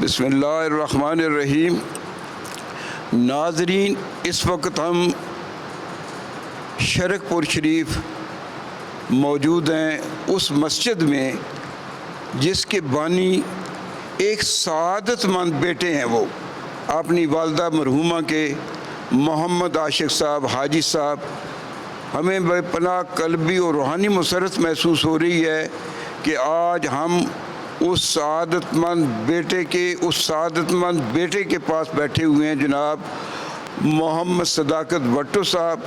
بسم اللہ الرحمن الرحیم۔ ناظرین، اس وقت ہم شرک پور شریف موجود ہیں، اس مسجد میں جس کے بانی ایک سعادت مند بیٹے ہیں۔ وہ اپنی والدہ مرحومہ کے محمد عاشق صاحب حاجی صاحب۔ ہمیں بے پناہ قلبی اور روحانی مسرت محسوس ہو رہی ہے کہ آج ہم اس سعادت مند بیٹے کے پاس بیٹھے ہوئے ہیں، جناب محمد صداقت بھٹو صاحب۔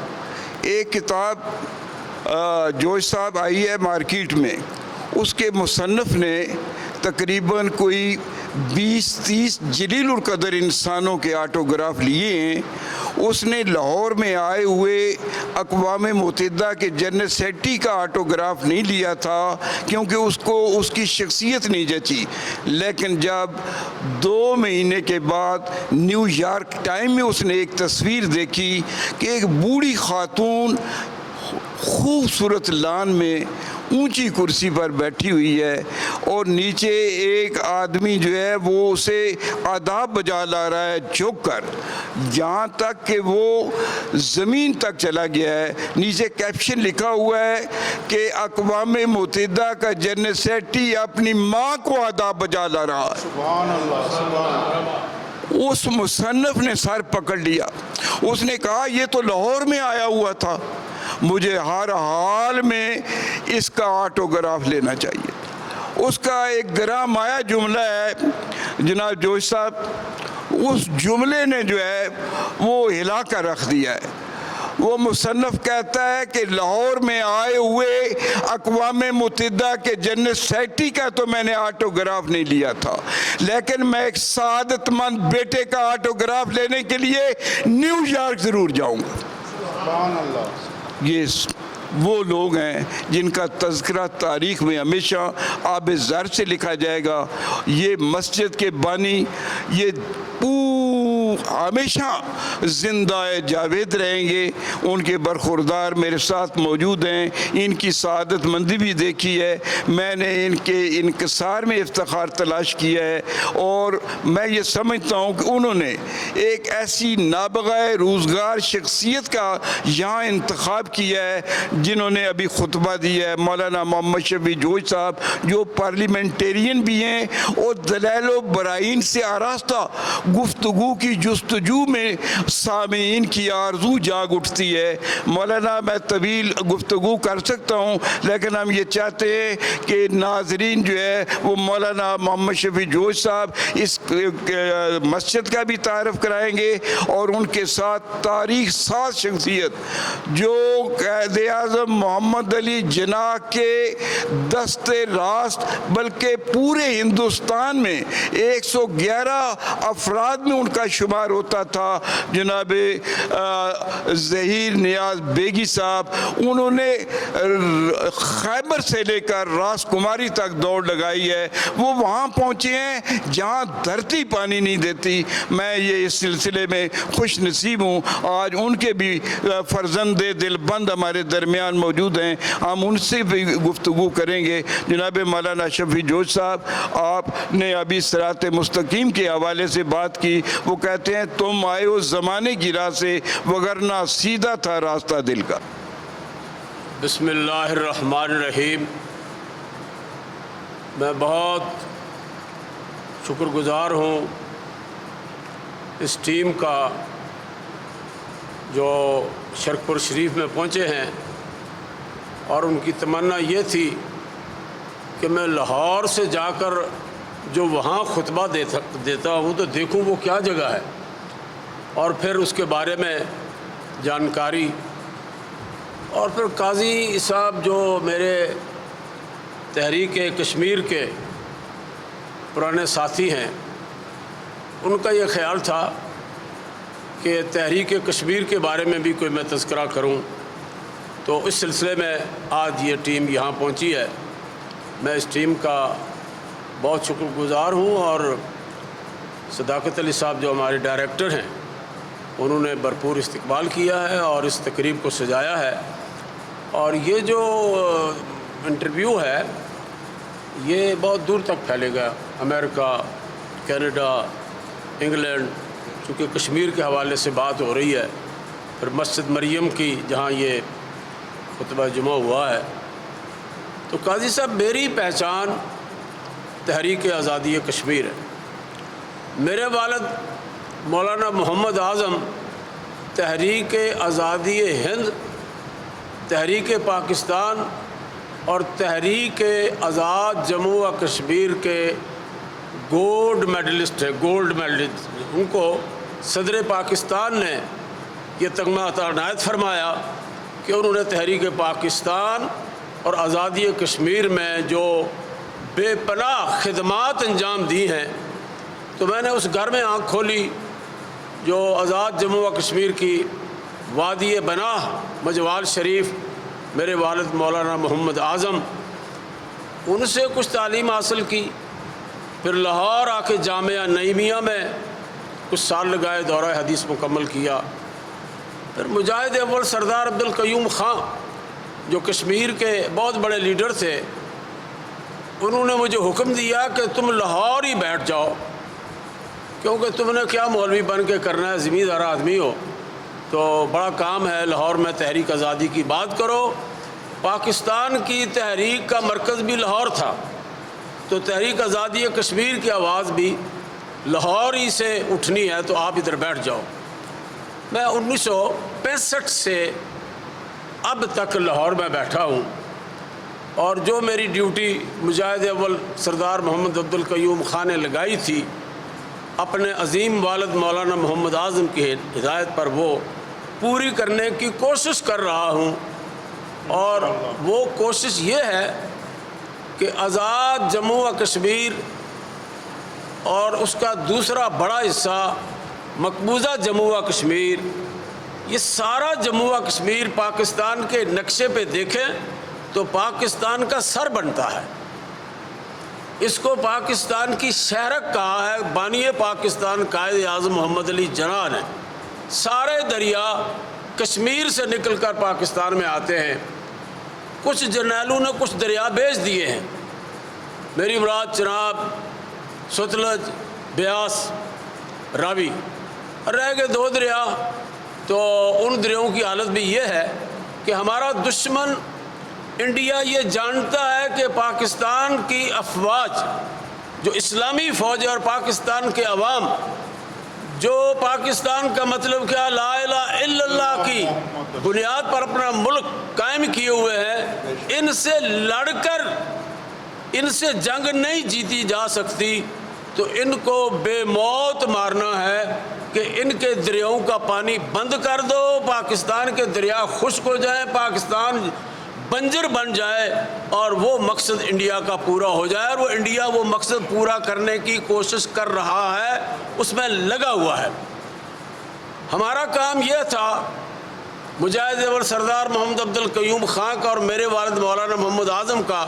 ایک کتاب جوش صاحب آئی ہے مارکیٹ میں، اس کے مصنف نے تقریباً کوئی 20-30 جلیل القدر انسانوں کے آٹوگراف لیے ہیں۔ اس نے لاہور میں آئے ہوئے اقوام متحدہ کے جنرل سیکرٹری کا آٹوگراف نہیں لیا تھا کیونکہ اس کو اس کی شخصیت نہیں جچی، لیکن جب 2 مہینے کے بعد نیو یارک ٹائم میں اس نے ایک تصویر دیکھی کہ ایک بوڑھی خاتون خوبصورت لان میں اونچی کرسی پر بیٹھی ہوئی ہے اور نیچے ایک آدمی جو ہے وہ اسے آداب بجا لا رہا ہے جھک کر، یہاں تک کہ وہ زمین تک چلا گیا ہے۔ نیچے کیپشن لکھا ہوا ہے کہ اقوام متحدہ کا جنرل سیکرٹری اپنی ماں کو آداب بجا لا رہا ہے۔ سبحان اللہ، سبحان اللہ۔ اس مصنف نے سر پکڑ لیا، اس نے کہا یہ تو لاہور میں آیا ہوا تھا، مجھے ہر حال میں اس کا آٹوگراف لینا چاہیے۔ اس کا ایک گرام آیا جملہ ہے جناب جوش صاحب، اس جملے نے جو ہے وہ ہلا کر رکھ دیا ہے۔ وہ مصنف کہتا ہے کہ لاہور میں آئے ہوئے اقوام متحدہ کے جنرل سیکرٹری کا تو میں نے آٹوگراف نہیں لیا تھا، لیکن میں ایک سعادت مند بیٹے کا آٹوگراف لینے کے لیے نیو یارک ضرور جاؤں گا۔ سبحان اللہ۔ یہ وہ لوگ ہیں جن کا تذکرہ تاریخ میں ہمیشہ آب زر سے لکھا جائے گا۔ یہ مسجد کے بانی یہ ہمیشہ زندہ جاوید رہیں گے۔ ان کے برخوردار میرے ساتھ موجود ہیں، ان کی سعادت مندی بھی دیکھی ہے، میں نے ان کے انکسار میں افتخار تلاش کیا ہے، اور میں یہ سمجھتا ہوں کہ انہوں نے ایک ایسی نابغہ روزگار شخصیت کا یہاں انتخاب کیا ہے جنہوں نے ابھی خطبہ دیا ہے۔ مولانا محمد شفیع جوش صاحب جو پارلیمنٹیرین بھی ہیں اور دلائل و برائین سے آراستہ گفتگو کی جستجو میں سامعین کی آرزو جاگ اٹھتی ہے۔ مولانا میں طویل گفتگو کر سکتا ہوں، لیکن ہم یہ چاہتے ہیں کہ ناظرین جو ہے وہ مولانا محمد شفیع جوش صاحب اس مسجد کا بھی تعارف کرائیں گے، اور ان کے ساتھ تاریخ ساز شخصیت جو قائد اعظم محمد علی جناح کے دست راست بلکہ پورے ہندوستان میں 111 افراد میں ان کا شمار ہوتا تھا، جناب ظہیر نیاز بیگی صاحب، انہوں نے خیبر سے لے کر راس کماری تک دوڑ لگائی ہے۔ وہ وہاں پہنچے ہیں جہاں دھرتی پانی نہیں دیتی۔ میں یہ اس سلسلے میں خوش نصیب ہوں، آج ان کے بھی فرزند دل بند ہمارے درمیان موجود ہیں، ہم ان سے بھی گفتگو کریں گے۔ جناب مولانا شفیع جوش صاحب، آپ نے ابھی صراط مستقیم کے حوالے سے بات کی، وہ کہتے ہیں تم آئے ہو زمانے کی راہ سے، وگرنہ سیدھا تھا راستہ دل کا۔ بسم اللہ الرحمن الرحیم۔ میں بہت شکر گزار ہوں اس ٹیم کا جو شرک پور شریف میں پہنچے ہیں، اور ان کی تمنا یہ تھی کہ میں لاہور سے جا کر جو وہاں خطبہ دیتا ہوں تو دیکھوں وہ کیا جگہ ہے، اور پھر اس کے بارے میں جانکاری، اور پھر قاضی صاحب جو میرے تحریک کشمیر کے پرانے ساتھی ہیں، ان کا یہ خیال تھا کہ تحریک کشمیر کے بارے میں بھی کوئی میں تذکرہ کروں، تو اس سلسلے میں آج یہ ٹیم یہاں پہنچی ہے۔ میں اس ٹیم کا بہت شکر گزار ہوں، اور صداقت علی صاحب جو ہمارے ڈائریکٹر ہیں انہوں نے بھرپور استقبال کیا ہے اور اس تقریب کو سجایا ہے۔ اور یہ جو انٹرویو ہے یہ بہت دور تک پھیلے گا، امریکہ، کینیڈا، انگلینڈ، چونکہ کشمیر کے حوالے سے بات ہو رہی ہے، پھر مسجد مریم کی جہاں یہ خطبہ جمعہ ہوا ہے، تو قاضی صاحب میری پہچان تحریک آزادی کشمیر ہے۔ میرے والد مولانا محمد اعظم تحریک آزادی ہند، تحریک پاکستان اور تحریک آزاد جموں و کشمیر کے گولڈ میڈلسٹ ہیں، گولڈ میڈلسٹ۔ ان کو صدر پاکستان نے یہ تمغہ عنایت فرمایا کہ انہوں نے تحریک پاکستان اور آزادی کشمیر میں جو بے پناہ خدمات انجام دی ہیں، تو میں نے اس گھر میں آنکھ کھولی جو آزاد جموں و کشمیر کی وادی بناہ مجوال شریف، میرے والد مولانا محمد اعظم، ان سے کچھ تعلیم حاصل کی، پھر لاہور آ کے جامعہ نعیمیہ میں کچھ سال لگائے، دورہ حدیث مکمل کیا، پھر مجاہد اول سردار عبدالقیوم خان جو کشمیر کے بہت بڑے لیڈر تھے، انہوں نے مجھے حکم دیا کہ تم لاہور ہی بیٹھ جاؤ، کیونکہ تم نے کیا مولوی بن کے کرنا ہے، زمیندار آدمی ہو، تو بڑا کام ہے، لاہور میں تحریک آزادی کی بات کرو۔ پاکستان کی تحریک کا مرکز بھی لاہور تھا، تو تحریک آزادی کشمیر کی آواز بھی لاہور ہی سے اٹھنی ہے، تو آپ ادھر بیٹھ جاؤ۔ میں 1965 سے اب تک لاہور میں بیٹھا ہوں، اور جو میری ڈیوٹی مجاہد اول سردار محمد عبدالقیوم خان نے لگائی تھی اپنے عظیم والد مولانا محمد اعظم کی ہدایت پر، وہ پوری کرنے کی کوشش کر رہا ہوں۔ اور وہ کوشش یہ ہے کہ آزاد جموں و کشمیر اور اس کا دوسرا بڑا حصہ مقبوضہ جموں و کشمیر، یہ سارا جموں و کشمیر پاکستان کے نقشے پہ دیکھیں تو پاکستان کا سر بنتا ہے۔ اس کو پاکستان کی شہرک کہا ہے، بانی پاکستان قائد اعظم محمد علی جناح نے۔ سارے دریا کشمیر سے نکل کر پاکستان میں آتے ہیں، کچھ جرنیلوں نے کچھ دریا بیچ دیے ہیں، میری مراد چناب، ستلج، بیاس، راوی، رہ گئے 2 دریا۔ تو ان دریاؤں کی حالت بھی یہ ہے کہ ہمارا دشمن انڈیا یہ جانتا ہے کہ پاکستان کی افواج جو اسلامی فوج ہے اور پاکستان کے عوام جو پاکستان کا مطلب کیا لا الہ الا اللہ کی بنیاد پر اپنا ملک قائم کیے ہوئے ہیں، ان سے لڑ کر ان سے جنگ نہیں جیتی جا سکتی، تو ان کو بے موت مارنا ہے کہ ان کے دریاؤں کا پانی بند کر دو، پاکستان کے دریا خشک ہو جائیں، پاکستان بنجر بن جائے، اور وہ مقصد انڈیا کا پورا ہو جائے۔ اور وہ انڈیا وہ مقصد پورا کرنے کی کوشش کر رہا ہے، اس میں لگا ہوا ہے۔ ہمارا کام یہ تھا، مجاہد اول سردار محمد عبدالقیوم خان کا اور میرے والد مولانا محمد اعظم کا،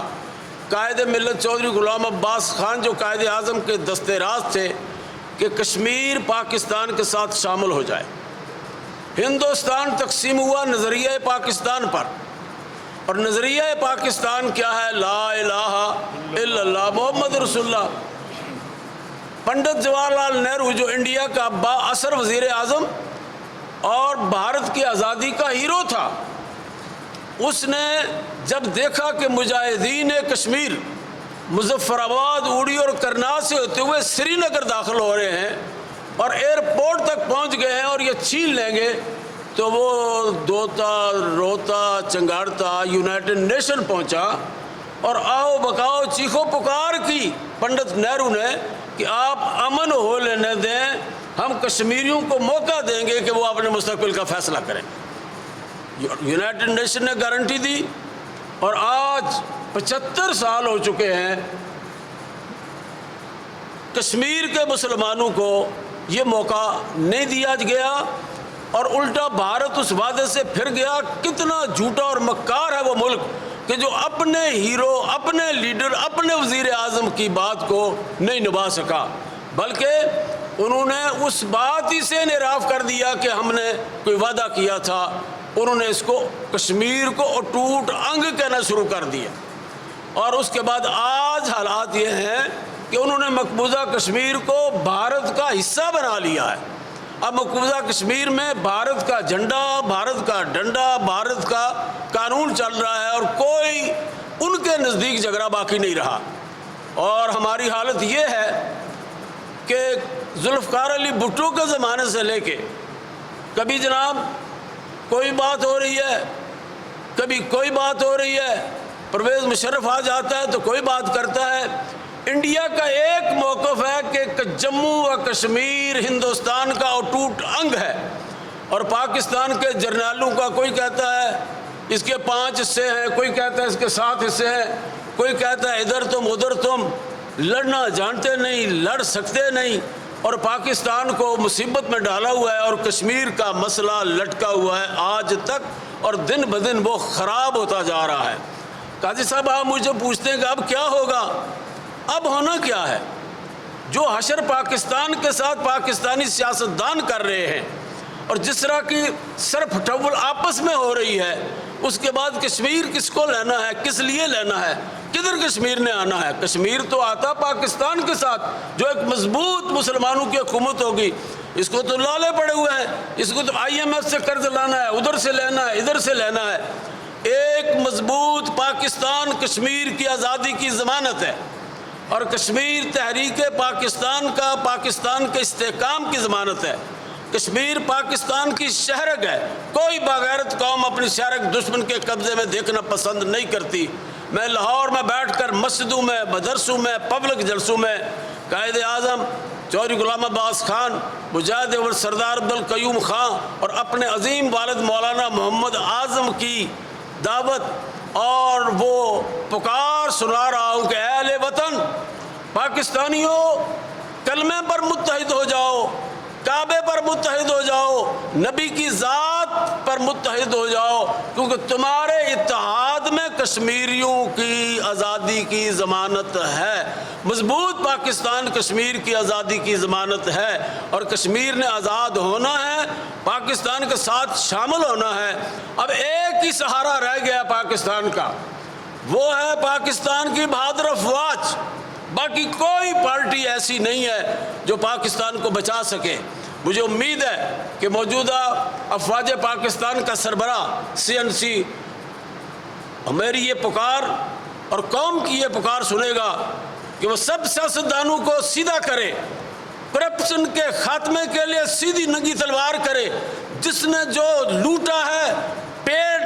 قائد ملت چودھری غلام عباس خان جو قائد اعظم کے دستے راز تھے، کہ کشمیر پاکستان کے ساتھ شامل ہو جائے۔ ہندوستان تقسیم ہوا نظریہ پاکستان پر، اور نظریہ پاکستان کیا ہے؟ لا الہ الا اللہ محمد رسول اللہ۔ پنڈت جواہر لال نہرو جو انڈیا کا با اثر وزیر اعظم اور بھارت کی آزادی کا ہیرو تھا، اس نے جب دیکھا کہ مجاہدین کشمیر مظفر آباد، اوڑی اور کرنال سے ہوتے ہوئے سری نگر داخل ہو رہے ہیں اور ایئرپورٹ تک پہنچ گئے ہیں اور یہ چھین لیں گے، تو وہ دوتا روتا چنگاڑتا یونائٹڈ نیشن پہنچا اور آؤ بکاؤ چیخو پکار کی پنڈت نہرو نے کہ آپ امن ہو لینے دیں، ہم کشمیریوں کو موقع دیں گے کہ وہ اپنے مستقبل کا فیصلہ کریں۔ یونائٹڈ نیشن نے گارنٹی دی، اور آج 75 سال ہو چکے ہیں، کشمیر کے مسلمانوں کو یہ موقع نہیں دیا گیا، اور الٹا بھارت اس وعدے سے پھر گیا۔ کتنا جھوٹا اور مکار ہے وہ ملک کہ جو اپنے ہیرو، اپنے لیڈر، اپنے وزیر اعظم کی بات کو نہیں نبھا سکا، بلکہ انہوں نے اس بات ہی سے انحراف کر دیا کہ ہم نے کوئی وعدہ کیا تھا، انہوں نے اس کو کشمیر کو اٹوٹ انگ کہنا شروع کر دیا۔ اور اس کے بعد آج حالات یہ ہیں کہ انہوں نے مقبوضہ کشمیر کو بھارت کا حصہ بنا لیا ہے۔ اب مقبوضہ کشمیر میں بھارت کا جھنڈا، بھارت کا ڈنڈا، بھارت کا قانون چل رہا ہے، اور کوئی ان کے نزدیک جھگڑا باقی نہیں رہا۔ اور ہماری حالت یہ ہے کہ ذوالفقار علی بھٹو کے زمانے سے لے کے کبھی جناب کوئی بات ہو رہی ہے، کبھی کوئی بات ہو رہی ہے، پرویز مشرف آ جاتا ہے تو کوئی بات کرتا ہے۔ انڈیا کا ایک موقف ہے کہ جموں و کشمیر ہندوستان کا اٹوٹ انگ ہے، اور پاکستان کے جرنیلوں کا کوئی کہتا ہے اس کے 5 حصے ہیں، کوئی کہتا ہے اس کے 7 حصے ہیں، کوئی کہتا ہے ادھر تم ادھر تم، لڑنا جانتے نہیں، لڑ سکتے نہیں، اور پاکستان کو مصیبت میں ڈالا ہوا ہے، اور کشمیر کا مسئلہ لٹکا ہوا ہے آج تک، اور دن بدن وہ خراب ہوتا جا رہا ہے۔ قاضی صاحب آپ مجھے پوچھتے ہیں کہ اب کیا ہوگا؟ اب ہونا کیا ہے؟ جو حشر پاکستان کے ساتھ پاکستانی سیاستدان کر رہے ہیں، اور جس طرح کی سر پھٹول آپس میں ہو رہی ہے، اس کے بعد کشمیر کس کو لینا ہے، کس لیے لینا ہے، کدھر کشمیر نے آنا ہے؟ کشمیر تو آتا پاکستان کے ساتھ، جو ایک مضبوط مسلمانوں کی حکومت ہوگی۔ اس کو تو لالے پڑے ہوئے ہیں، اس کو تو IMF سے قرض لانا ہے، ادھر سے لینا ہے، ادھر سے لینا ہے۔ ایک مضبوط پاکستان کشمیر کی آزادی کی ضمانت ہے، اور کشمیر تحریک پاکستان کا، پاکستان کے استحکام کی ضمانت ہے۔ کشمیر پاکستان کی شہرگ ہے، کوئی باغیرت قوم اپنی شہرگ دشمن کے قبضے میں دیکھنا پسند نہیں کرتی۔ میں لاہور میں بیٹھ کر مسجدوں میں، مدرسوں میں، پبلک جلسوں میں قائد اعظم چودھری غلام عباس خان، مجاہد اول سردار عبدالقیوم خان اور اپنے عظیم والد مولانا محمد اعظم کی دعوت اور وہ پکار سنا رہا ہوں کہ اے اہل وطن، پاکستانیوں، کلمے پر متحد ہو جاؤ، کعبے پر متحد ہو جاؤ، نبی کی ذات پر متحد ہو جاؤ، کیونکہ تمہارے اتحاد میں کشمیریوں کی آزادی کی ضمانت ہے۔ مضبوط پاکستان کشمیر کی آزادی کی ضمانت ہے، اور کشمیر نے آزاد ہونا ہے، پاکستان کے ساتھ شامل ہونا ہے۔ اب ایک ہی سہارا رہ گیا پاکستان کا، وہ ہے پاکستان کی بہادر افواج۔ باقی کوئی پارٹی ایسی نہیں ہے جو پاکستان کو بچا سکے۔ مجھے امید ہے کہ موجودہ افواج پاکستان کا سربراہ CNC میری یہ پکار اور قوم کی یہ پکار سنے گا کہ وہ سب سیاستدانوں کو سیدھا کرے، کرپشن کے خاتمے کے لیے سیدھی ننگی تلوار کرے۔ جس نے جو لوٹا ہے، پیٹ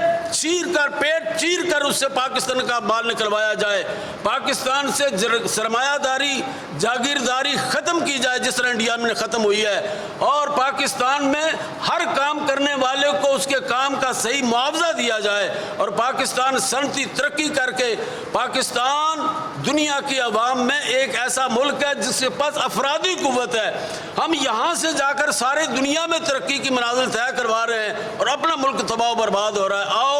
چیر کر اس سے پاکستان کا مال نکلوایا جائے، پاکستان سے سرمایہ داری، جاگیرداری ختم کی جائے جس طرح انڈیا میں ختم ہوئی ہے، اور پاکستان میں ہر کام کرنے والے کو اس کے کام کا صحیح معاوضہ دیا جائے، اور پاکستان صنعتی ترقی کر کے پاکستان دنیا کی عوام میں ایک ایسا ملک ہے جس کے پاس افرادی قوت ہے۔ ہم یہاں سے جا کر سارے دنیا میں ترقی کی منازل طے کروا رہے ہیں، اور اپنا ملک تباہ و برباد ہو رہا ہے۔ آؤ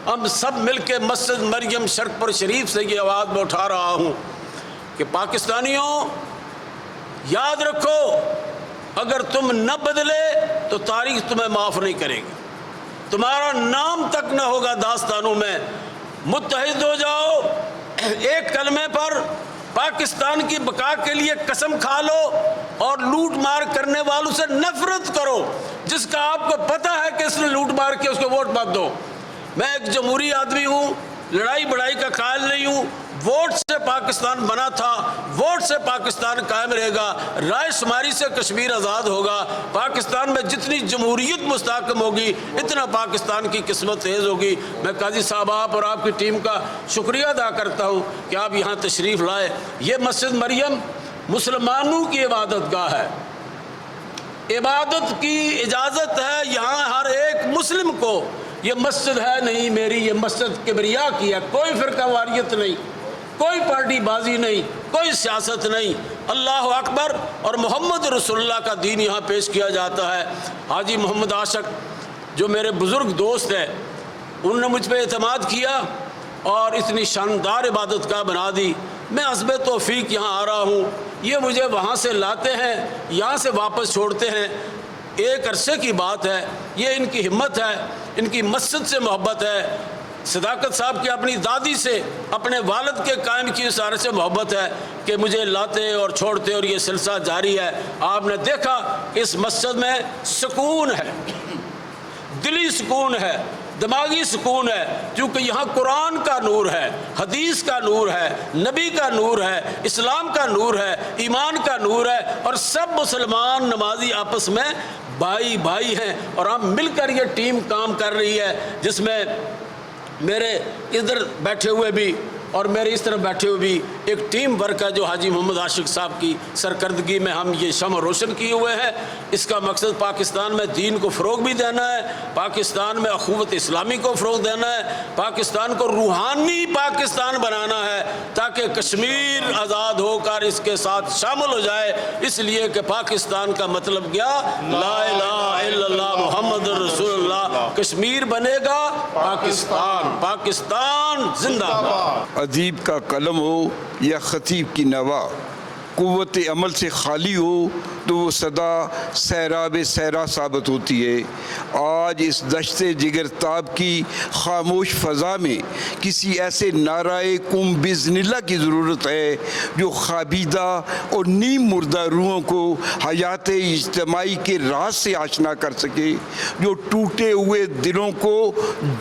ہم سب مل کے مسجد مریم شرک شریف سے یہ آواز میں اٹھا رہا ہوں کہ پاکستانیوں، یاد رکھو، اگر تم نہ بدلے تو تاریخ تمہیں معاف نہیں کرے گی، تمہارا نام تک نہ ہوگا داستانوں میں۔ متحد ہو جاؤ، ایک کلمے پر پاکستان کی بقا کے لیے قسم کھا لو، اور لوٹ مار کرنے والوں سے نفرت کرو۔ جس کا آپ کو پتہ ہے کہ اس نے لوٹ مار کے اس کو ووٹ مت دو۔ میں ایک جمہوری آدمی ہوں، لڑائی بڑائی کا قائل نہیں ہوں۔ ووٹ سے پاکستان بنا تھا، ووٹ سے پاکستان قائم رہے گا، رائے شماری سے کشمیر آزاد ہوگا۔ پاکستان میں جتنی جمہوریت مستحکم ہوگی، اتنا پاکستان کی قسمت تیز ہوگی۔ میں قاضی صاحب آپ اور آپ کی ٹیم کا شکریہ ادا کرتا ہوں کہ آپ یہاں تشریف لائے۔ یہ مسجد مریم مسلمانوں کی عبادت گاہ ہے، عبادت کی اجازت ہے یہاں ہر ایک مسلم کو۔ یہ مسجد ہے نہیں میری، یہ مسجد کبریا کی ہے، کوئی فرقہ واریت نہیں، کوئی پارٹی بازی نہیں، کوئی سیاست نہیں۔ اللہ اکبر اور محمد رسول اللہ کا دین یہاں پیش کیا جاتا ہے۔ حاجی محمد عاشق جو میرے بزرگ دوست ہیں، انہوں نے مجھ پہ اعتماد کیا اور اتنی شاندار عبادت گاہ بنا دی۔ میں حسب توفیق یہاں آ رہا ہوں، یہ مجھے وہاں سے لاتے ہیں، یہاں سے واپس چھوڑتے ہیں۔ ایک عرصے کی بات ہے، یہ ان کی ہمت ہے، ان کی مسجد سے محبت ہے۔ صداقت صاحب کی اپنی دادی سے اپنے والد کے قائم کی اس عرصے سے محبت ہے کہ مجھے لاتے اور چھوڑتے اور یہ سلسلہ جاری ہے۔ آپ نے دیکھا کہ اس مسجد میں سکون ہے، دلی سکون ہے، دماغی سکون ہے، کیونکہ یہاں قرآن کا نور ہے، حدیث کا نور ہے، نبی کا نور ہے، اسلام کا نور ہے، ایمان کا نور ہے، اور سب مسلمان نمازی آپس میں بھائی بھائی ہیں، اور ہم مل کر یہ ٹیم کام کر رہی ہے، جس میں میرے ادھر بیٹھے ہوئے بھی اور میرے اس طرف بیٹھے ہوئے بھی ایک ٹیم ورک ہے جو حاجی محمد عاشق صاحب کی سرکردگی میں ہم یہ شمع روشن کیے ہوئے ہیں۔ اس کا مقصد پاکستان میں دین کو فروغ بھی دینا ہے، پاکستان میں اخوت اسلامی کو فروغ دینا ہے، پاکستان کو روحانی پاکستان بنانا ہے، تاکہ کشمیر آزاد ہو کر اس کے ساتھ شامل ہو جائے۔ اس لیے کہ پاکستان کا مطلب کیا؟ لا الہ الا اللہ محمد رسول اللہ۔ کشمیر بنے گا پاکستان، پاکستان زندہ باد۔ ادیب کا قلم ہو یا خطیب کی نوا، قوت عمل سے خالی ہو تو وہ صدا سیراب صحرا ثابت ہوتی ہے۔ آج اس دشت جگر تاب کی خاموش فضا میں کسی ایسے نعرہ قم بِإِذْنِ اللَّهِ کی ضرورت ہے جو خوابیدہ اور نیم مردہ روحوں کو حیات اجتماعی کے راز سے آشنا کر سکے، جو ٹوٹے ہوئے دلوں کو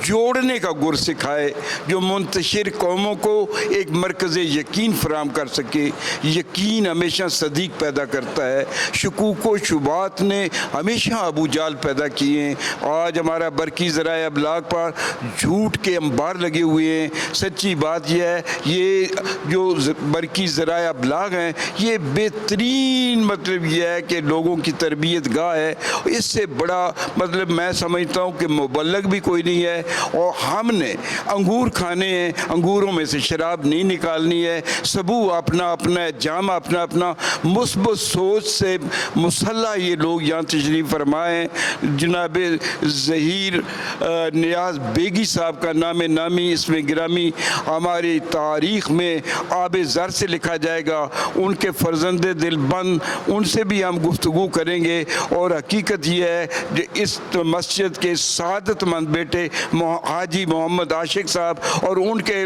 جوڑنے کا گر سکھائے، جو منتشر قوموں کو ایک مرکز یقین فراہم کر سکے۔ یقین ہمیشہ صدیق پیدا کرتا ہے، شکوک و شبہات نے ہمیشہ ابو جال پیدا کیے ہیں۔ آج ہمارا برقی ذرائع ابلاغ پر جھوٹ کے انبار لگے ہوئے ہیں۔ سچی بات یہ ہے، یہ جو برقی ذرائع ابلاغ ہیں یہ بہترین مطلب یہ ہے کہ لوگوں کی تربیت گاہ ہے۔ اس سے بڑا مطلب میں سمجھتا ہوں کہ مبلغ بھی کوئی نہیں ہے۔ اور ہم نے انگور کھانے ہیں، انگوروں میں سے شراب نہیں نکالنی ہے۔ سبو اپنا اپنا ہے، جام اپنا اپنا۔ مثبت سوچ سے مسلح یہ لوگ یہاں تشریف فرمائے ہیں۔ جناب ظہیر نیاز بیگی صاحب کا نام نامی اس میں گرامی ہماری تاریخ میں آب زر سے لکھا جائے گا۔ ان کے فرزند دل بند، ان سے بھی ہم گفتگو کریں گے۔ اور حقیقت یہ ہے کہ اس مسجد کے سعادت مند بیٹے حاجی محمد عاشق صاحب اور ان کے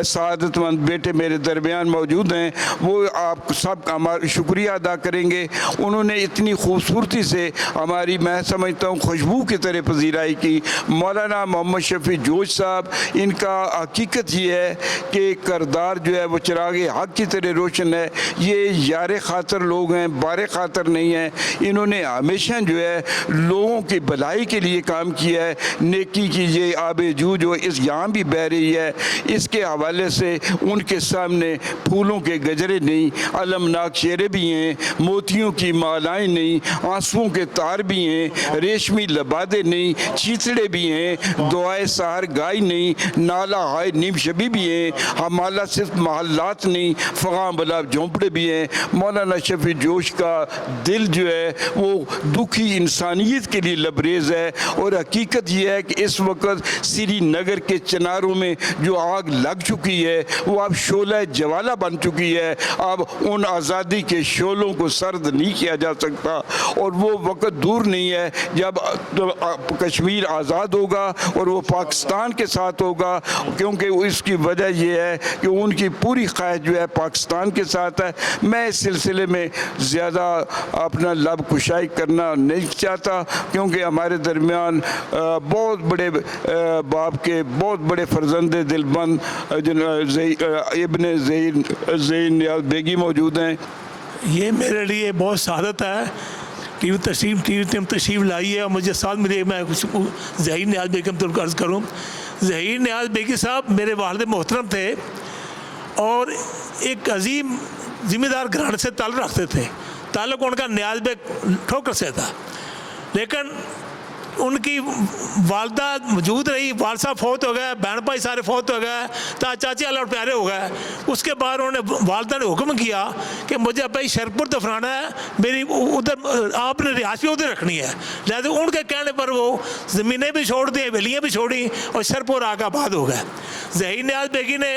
سعادت مند بیٹے میرے درمیان موجود ہیں، وہ آپ سب کا ہمارا شکریہ ادا کریں گے۔ انہوں نے اتنی خوبصورتی سے ہماری میں سمجھتا ہوں خوشبو کی طرح پذیرائی کی۔ مولانا محمد شفیع جوش صاحب، ان کا حقیقت یہ ہے کہ کردار جو ہے وہ چراغ حق کی طرح روشن ہے۔ یہ یار خاطر لوگ ہیں، بار خاطر نہیں ہیں۔ انہوں نے ہمیشہ جو ہے لوگوں کی بھلائی کے لیے کام کیا ہے۔ نیکی کی یہ آب جو اس یہاں بھی بہہ رہی ہے، اس کے حوالے سے ان کے سامنے پھولوں کے گجرے نہیں، المناک شیرے بھی ہیں، موتیوں کی مالائیں نہیں، آنسوؤں کے تار بھی ہیں، ریشمی لبادے نہیں، چیتڑے بھی ہیں، دعائے سحر گائی نہیں، نالا ہائے نیم شبی بھی ہیں، ہمالہ صرف محلات نہیں، فغاں بلا جھونپڑے بھی ہیں۔ مولانا شفیع جوش کا دل جو ہے وہ دکھی انسانیت کے لیے لبریز ہے۔ اور حقیقت یہ ہے کہ اس وقت سری نگر کے چناروں میں جو آگ لگ چکی ہے وہ اب شعلہ جوالہ بن چکی ہے۔ اب ان آزادی کے شعلوں کو سرد نہیں کیا جا سکتا، اور وہ وقت دور نہیں ہے جب کشمیر آزاد ہوگا اور وہ پاکستان کے ساتھ ہوگا، کیونکہ اس کی وجہ یہ ہے کہ ان کی پوری خواہش جو ہے پاکستان کے ساتھ ہے۔ میں اس سلسلے میں زیادہ اپنا لب کشائی کرنا نہیں چاہتا، کیونکہ ہمارے درمیان بہت بڑے باپ کے بہت بڑے فرزند دل بند ابن ظہیر نیاز بیگی موجود ہیں۔ یہ میرے لیے بہت سعادت ہے ٹی وی تشریف لائی ہے، اور مجھے ساتھ ملے۔ میں ظہیر نیاز بیگم تو عرض کروں، ظہیر نیاز بیگی صاحب میرے والد محترم تھے اور ایک عظیم ذمہ دار گھرانے سے تعلق رکھتے تھے۔ تعلق ان کا نیاز بیگ ٹھوکر سے تھا، لیکن ان کی والدہ موجود رہی، والد صاحب فوت ہو گئے، بہن بھائی سارے فوت ہو گئے، چاچی اللہ پیارے ہو گئے۔ اس کے بعد انہوں نے والدہ نے حکم کیا کہ مجھے بھائی شرپور دفنانا ہے، میری ادھر آپ نے رہائش بھی ادھر رکھنی ہے، لہٰذا ان کے کہنے پر وہ زمینیں بھی چھوڑ دیں، ویلیاں بھی چھوڑیں اور شرپور آ کے آباد ہو گئے۔ ظہیر نیاز بیگی نے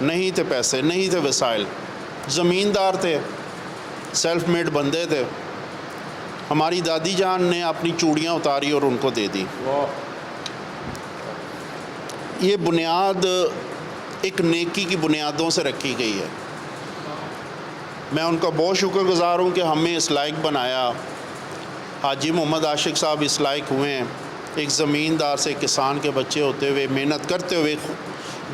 نہیں تھے پیسے، نہیں تھے وسائل، زمیندار تھے، سیلف میڈ بندے تھے. ہماری دادی جان نے اپنی چوڑیاں اتاری اور ان کو دے دی. یہ بنیاد ایک نیکی کی بنیادوں سے رکھی گئی ہے. میں ان کا بہت شکر گزار ہوں کہ ہمیں اس لائق بنایا. حاجی محمد عاشق صاحب اس لائق ہوئے ہیں. ایک زمیندار سے کسان کے بچے ہوتے ہوئے، محنت کرتے ہوئے،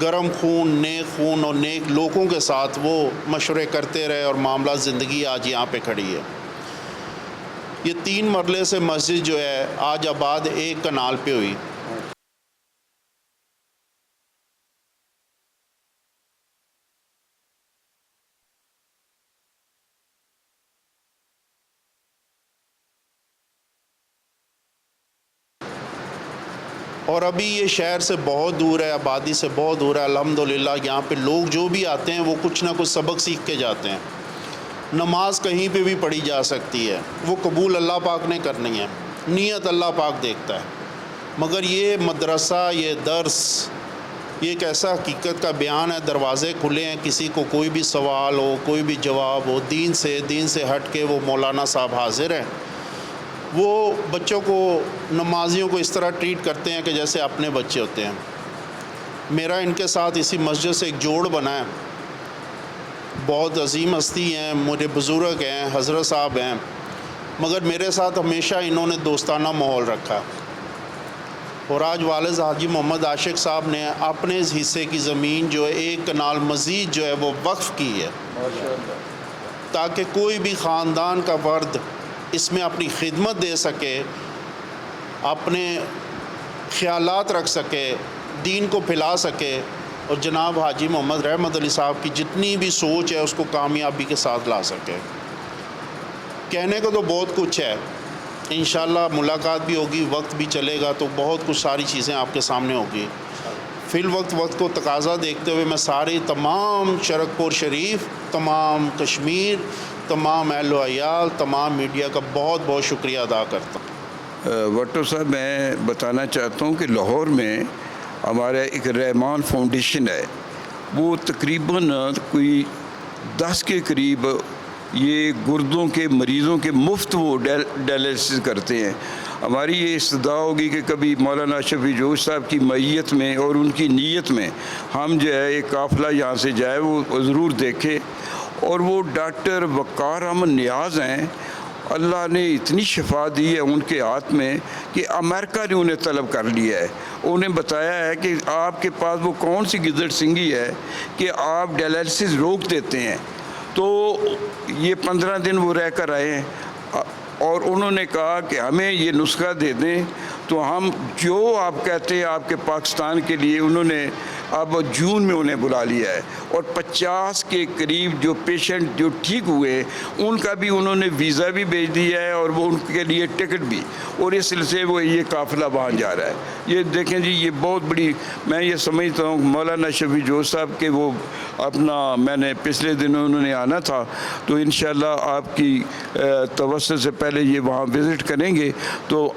گرم خون اور نیک لوگوں کے ساتھ وہ مشورے کرتے رہے اور معاملہ زندگی آج یہاں پہ کھڑی ہے. یہ 3 مرلے سے مسجد جو ہے آج آباد ایک کنال پہ ہوئی. اور ابھی یہ شہر سے بہت دور ہے، آبادی سے بہت دور ہے. الحمدللہ یہاں پہ لوگ جو بھی آتے ہیں وہ کچھ نہ کچھ سبق سیکھ کے جاتے ہیں. نماز کہیں پہ بھی پڑھی جا سکتی ہے، وہ قبول اللہ پاک نے کرنی ہے، نیت اللہ پاک دیکھتا ہے. مگر یہ مدرسہ، یہ درس، یہ ایک ایسا حقیقت کا بیان ہے. دروازے کھلے ہیں، کسی کو کوئی بھی سوال ہو، کوئی بھی جواب ہو، دین سے ہٹ کے وہ مولانا صاحب حاضر ہیں. وہ بچوں کو، نمازیوں کو اس طرح ٹریٹ کرتے ہیں کہ جیسے اپنے بچے ہوتے ہیں. میرا ان کے ساتھ اسی مسجد سے ایک جوڑ بنا ہے. بہت عظیم ہستی ہیں، میرے بزرگ ہیں، حضرت صاحب ہیں، مگر میرے ساتھ ہمیشہ انہوں نے دوستانہ ماحول رکھا. اور آج والد حاجی محمد عاشق صاحب نے اپنے اس حصے کی زمین جو ہے 1 کنال مزید جو ہے وہ وقف کی ہے، تاکہ کوئی بھی خاندان کا فرد اس میں اپنی خدمت دے سکے، اپنے خیالات رکھ سکے، دین کو پھیلا سکے. اور جناب حاجی محمد رحمت علی صاحب کی جتنی بھی سوچ ہے اس کو کامیابی کے ساتھ لا سکے. کہنے کو تو بہت کچھ ہے، انشاءاللہ ملاقات بھی ہوگی، وقت بھی چلے گا تو بہت کچھ ساری چیزیں آپ کے سامنے ہوگی. فی الوقت وقت کو تقاضا دیکھتے ہوئے میں سارے تمام شرک پور شریف، تمام کشمیر، تمام اہل و عیال، تمام میڈیا کا بہت بہت شکریہ ادا کرتا ہوں. بھٹو صاحب، میں بتانا چاہتا ہوں کہ لاہور میں ہمارا ایک رحمان فاؤنڈیشن ہے. وہ تقریباً کوئی 10 کے قریب یہ گردوں کے مریضوں کے مفت وہ ڈائلسس کرتے ہیں. ہماری یہ استدعا ہوگی کہ کبھی مولانا شفیع جوش صاحب کی معیت میں اور ان کی نیت میں ہم جو ہے ایک قافلہ یہاں سے جائے، وہ ضرور دیکھے. اور وہ ڈاکٹر وقار احمد نیاز ہیں، اللہ نے اتنی شفا دی ہے ان کے ہاتھ میں کہ امریکہ نے انہیں طلب کر لیا ہے. انہیں بتایا ہے کہ آپ کے پاس وہ کون سی گدڑ سنگھی ہے کہ آپ ڈائلسس روک دیتے ہیں. تو یہ 15 دن وہ رہ کر آئے ہیں اور انہوں نے کہا کہ ہمیں یہ نسخہ دے دیں تو ہم جو آپ کہتے ہیں آپ کے پاکستان کے لیے. انہوں نے اب جون میں انہیں بلا لیا ہے اور 50 کے قریب جو پیشنٹ جو ٹھیک ہوئے ان کا بھی انہوں نے ویزا بھی بھیج دیا ہے اور وہ ان کے لیے ٹکٹ بھی. اور اس سلسلے وہ یہ قافلہ وہاں جا رہا ہے. یہ دیکھیں جی، یہ بہت بڑی، میں یہ سمجھتا ہوں مولانا شفیع جوش صاحب کے وہ اپنا، میں نے پچھلے دنوں انہوں نے آنا تھا تو انشاءاللہ آپ کی توسط سے پہلے یہ وہاں وزٹ کریں گے. تو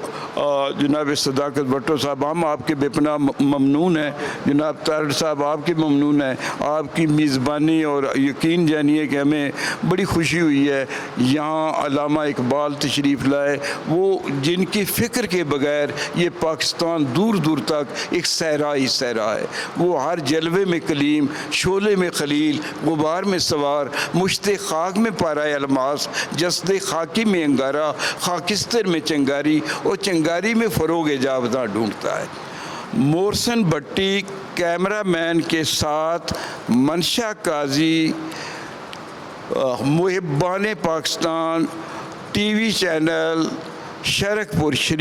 جناب صداقت بھٹو صاحب، ہم آپ کے بے پناہ ممنون ہیں. جناب طارق صاحب آپ کی ممنون ہیں، آپ کی میزبانی، اور یقین جانیے کہ ہمیں بڑی خوشی ہوئی ہے یہاں علامہ اقبال تشریف لائے، وہ جن کی فکر کے بغیر یہ پاکستان دور دور تک ایک صحرا ہی صحرا ہے. وہ ہر جلوے میں کلیم، شعلے میں خلیل، غبار میں سوار، مشت خاک میں پارہ الماس، جسد خاکی میں انگارہ، خاکستر میں چنگاری اور چنگاری میں فروغ جاوداں ڈھونڈتا ہے. محسن بھٹی کیمرہ مین کے ساتھ منشا قاضی، Muhiban Pakistan, T V channel, شرک پور شریف.